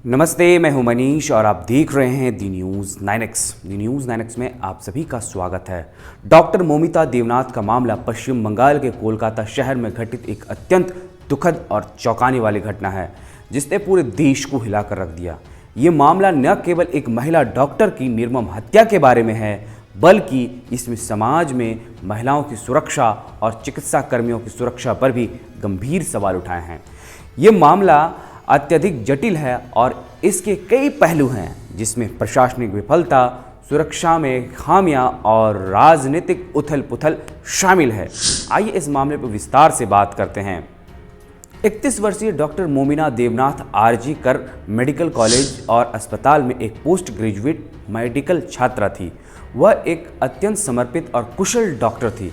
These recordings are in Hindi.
नमस्ते, मैं हूं मनीष और आप देख रहे हैं दी न्यूज़ 9X। दी न्यूज़ 9X में आप सभी का स्वागत है। डॉक्टर मोमिता देवनाथ का मामला पश्चिम बंगाल के कोलकाता शहर में घटित एक अत्यंत दुखद और चौंकाने वाली घटना है, जिसने पूरे देश को हिलाकर रख दिया। ये मामला न केवल एक महिला डॉक्टर की निर्मम हत्या के बारे में है, बल्कि इसमें समाज में महिलाओं की सुरक्षा और चिकित्सा कर्मियों की सुरक्षा पर भी गंभीर सवाल उठाए हैं। ये मामला अत्यधिक जटिल है और इसके कई पहलू हैं, जिसमें प्रशासनिक विफलता, सुरक्षा में खामियां और राजनीतिक उथल पुथल शामिल है। आइए इस मामले पर विस्तार से बात करते हैं। 31 वर्षीय डॉक्टर मोमिना देवनाथ आरजी कर मेडिकल कॉलेज और अस्पताल में एक पोस्ट ग्रेजुएट मेडिकल छात्रा थी। वह एक अत्यंत समर्पित और कुशल डॉक्टर थी,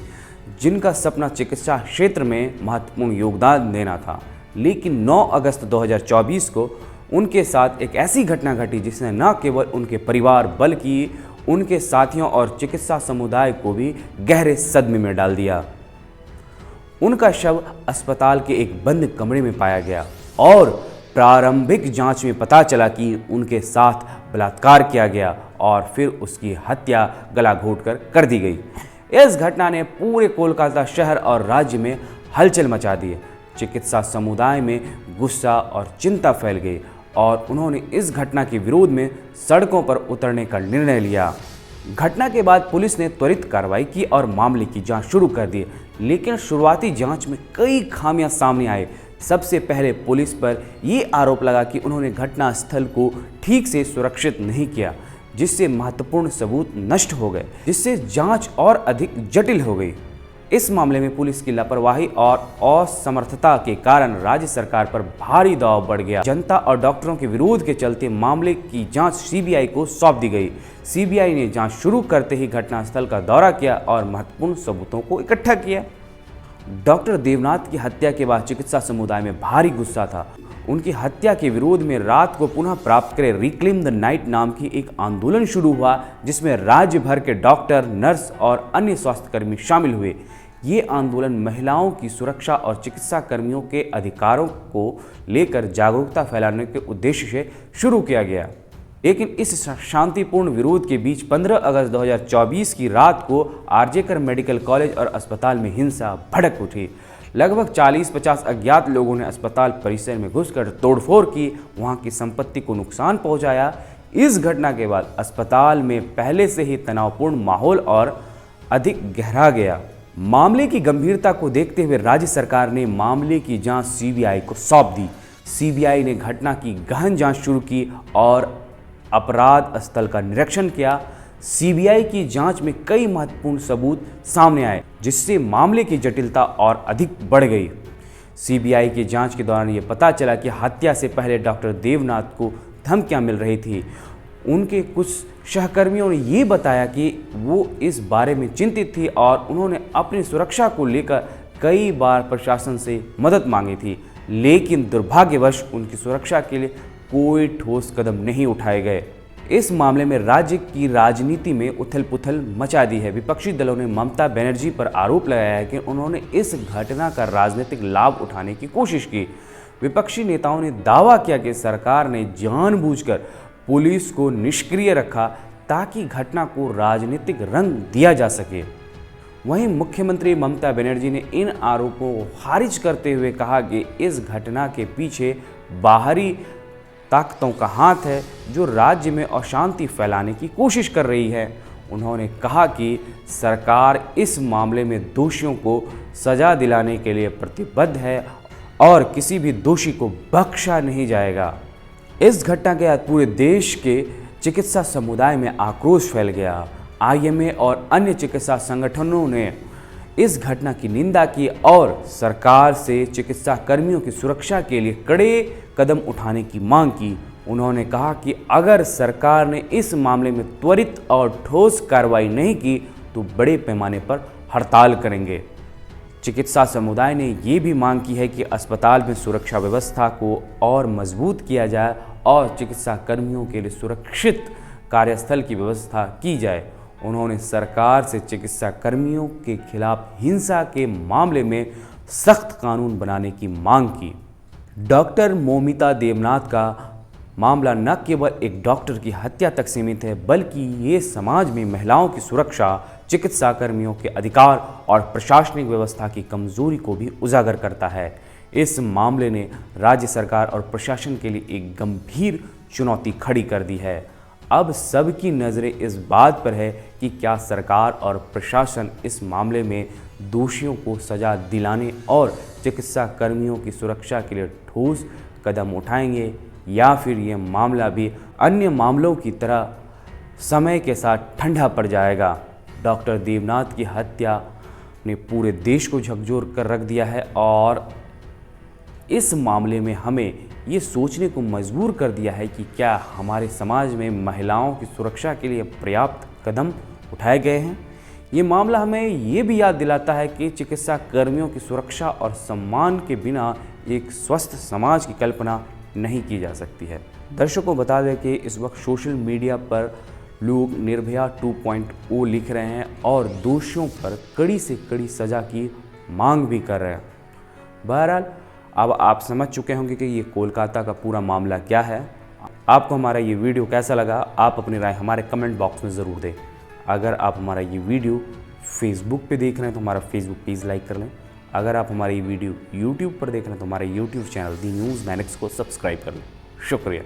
जिनका सपना चिकित्सा क्षेत्र में महत्वपूर्ण योगदान देना था। लेकिन 9 अगस्त 2024 को उनके साथ एक ऐसी घटना घटी जिसने न केवल उनके परिवार बल्कि उनके साथियों और चिकित्सा समुदाय को भी गहरे सदमे में डाल दिया। उनका शव अस्पताल के एक बंद कमरे में पाया गया और प्रारंभिक जांच में पता चला कि उनके साथ बलात्कार किया गया और फिर उसकी हत्या गला घोंटकर कर दी गई। इस घटना ने पूरे कोलकाता शहर और राज्य में हलचल मचा दी। चिकित्सा समुदाय में गुस्सा और चिंता फैल गई और उन्होंने इस घटना के विरोध में सड़कों पर उतरने का निर्णय लिया। घटना के बाद पुलिस ने त्वरित कार्रवाई की और मामले की जांच शुरू कर दी, लेकिन शुरुआती जांच में कई खामियां सामने आए। सबसे पहले पुलिस पर ये आरोप लगा कि उन्होंने घटना स्थल को ठीक से सुरक्षित नहीं किया, जिससे महत्वपूर्ण सबूत नष्ट हो गए, जिससे जांच और अधिक जटिल हो गई। इस मामले में पुलिस की लापरवाही और असमर्थता के कारण राज्य सरकार पर भारी दबाव बढ़ गया। जनता और डॉक्टरों के विरोध के चलते मामले की जांच सीबीआई को सौंप दी गई। सीबीआई ने जांच शुरू करते ही घटनास्थल का दौरा किया और महत्वपूर्ण सबूतों को इकट्ठा किया। डॉक्टर देवनाथ की हत्या के बाद चिकित्सा समुदाय में भारी गुस्सा था। उनकी हत्या के विरोध में रात को पुनः प्राप्त करें रिक्लेम द नाइट नाम की एक आंदोलन शुरू हुआ, जिसमें राज्य भर के डॉक्टर, नर्स और अन्य स्वास्थ्यकर्मी शामिल हुए। ये आंदोलन महिलाओं की सुरक्षा और चिकित्सा कर्मियों के अधिकारों को लेकर जागरूकता फैलाने के उद्देश्य से शुरू किया गया। लेकिन इस शांतिपूर्ण विरोध के बीच 15 अगस्त 2024 की रात को आरजे कर मेडिकल कॉलेज और अस्पताल में हिंसा भड़क उठी। लगभग 40-50 अज्ञात लोगों ने अस्पताल परिसर में घुसकर तोड़फोड़ की, वहां की संपत्ति को नुकसान पहुंचाया। इस घटना के बाद अस्पताल में पहले से ही तनावपूर्ण माहौल और अधिक गहरा गया। मामले की गंभीरता को देखते हुए राज्य सरकार ने मामले की जांच सीबीआई को सौंप दी। सीबीआई ने घटना की गहन जांच शुरू की और अपराध स्थल का निरीक्षण किया। सीबीआई की जांच में कई महत्वपूर्ण सबूत सामने आए, जिससे मामले की जटिलता और अधिक बढ़ गई। सीबीआई की जांच के दौरान ये पता चला कि हत्या से पहले डॉक्टर देवनाथ को धमकियां मिल रही थी। उनके कुछ सहकर्मियों ने ये बताया कि वो इस बारे में चिंतित थी और उन्होंने अपनी सुरक्षा को लेकर कई बार प्रशासन से मदद मांगी थी, लेकिन दुर्भाग्यवश उनकी सुरक्षा के लिए कोई ठोस कदम नहीं उठाए गए। इस मामले में राज्य की राजनीति में उथल पुथल मचा दी है। विपक्षी दलों ने ममता बनर्जी पर आरोप लगाया है कि उन्होंने इस घटना का राजनीतिक लाभ उठाने की कोशिश की। विपक्षी नेताओं ने दावा किया कि सरकार ने जानबूझकर पुलिस को निष्क्रिय रखा ताकि घटना को राजनीतिक रंग दिया जा सके। वहीं मुख्यमंत्री ममता बनर्जी ने इन आरोपों को खारिज करते हुए कहा कि इस घटना के पीछे बाहरी ताकतों का हाथ है, जो राज्य में अशांति फैलाने की कोशिश कर रही है। उन्होंने कहा कि सरकार इस मामले में दोषियों को सजा दिलाने के लिए प्रतिबद्ध है और किसी भी दोषी को बख्शा नहीं जाएगा। इस घटना के बाद पूरे देश के चिकित्सा समुदाय में आक्रोश फैल गया। आईएमए और अन्य चिकित्सा संगठनों ने इस घटना की निंदा की और सरकार से चिकित्सा कर्मियों की सुरक्षा के लिए कड़े कदम उठाने की मांग की। उन्होंने कहा कि अगर सरकार ने इस मामले में त्वरित और ठोस कार्रवाई नहीं की तो बड़े पैमाने पर हड़ताल करेंगे। चिकित्सा समुदाय ने ये भी मांग की है कि अस्पताल में सुरक्षा व्यवस्था को और मजबूत किया जाए और चिकित्सा कर्मियों के लिए सुरक्षित कार्यस्थल की व्यवस्था की जाए। उन्होंने सरकार से चिकित्सा कर्मियों के खिलाफ हिंसा के मामले में सख्त कानून बनाने की मांग की। डॉक्टर मोमिता देवनाथ का मामला न केवल एक डॉक्टर की हत्या तक सीमित है, बल्कि ये समाज में महिलाओं की सुरक्षा, चिकित्सा कर्मियों के अधिकार और प्रशासनिक व्यवस्था की कमजोरी को भी उजागर करता है। इस मामले ने राज्य सरकार और प्रशासन के लिए एक गंभीर चुनौती खड़ी कर दी है। अब सबकी नज़रें इस बात पर है कि क्या सरकार और प्रशासन इस मामले में दोषियों को सजा दिलाने और चिकित्सा कर्मियों की सुरक्षा के लिए ठोस कदम उठाएंगे, या फिर ये मामला भी अन्य मामलों की तरह समय के साथ ठंडा पड़ जाएगा। डॉक्टर देवनाथ की हत्या ने पूरे देश को झकझोर कर रख दिया है और इस मामले में हमें ये सोचने को मजबूर कर दिया है कि क्या हमारे समाज में महिलाओं की सुरक्षा के लिए पर्याप्त कदम उठाए गए हैं। ये मामला हमें ये भी याद दिलाता है कि चिकित्सा कर्मियों की सुरक्षा और सम्मान के बिना एक स्वस्थ समाज की कल्पना नहीं की जा सकती है। दर्शकों बता दें कि इस वक्त सोशल मीडिया पर लोग निर्भया 2.0 लिख रहे हैं और दोषियों पर कड़ी से कड़ी सज़ा की मांग भी कर रहे हैं। बहरहाल अब आप समझ चुके होंगे कि ये कोलकाता का पूरा मामला क्या है। आपको हमारा ये वीडियो कैसा लगा, आप अपनी राय हमारे कमेंट बॉक्स में ज़रूर दें। अगर आप हमारा ये वीडियो फेसबुक पे देख रहे हैं तो हमारा फेसबुक पेज लाइक कर लें। अगर आप हमारी वीडियो यूट्यूब पर देख रहे हैं तो हमारे यूट्यूब चैनल दी न्यूज़ 9X को सब्सक्राइब कर लें। शुक्रिया।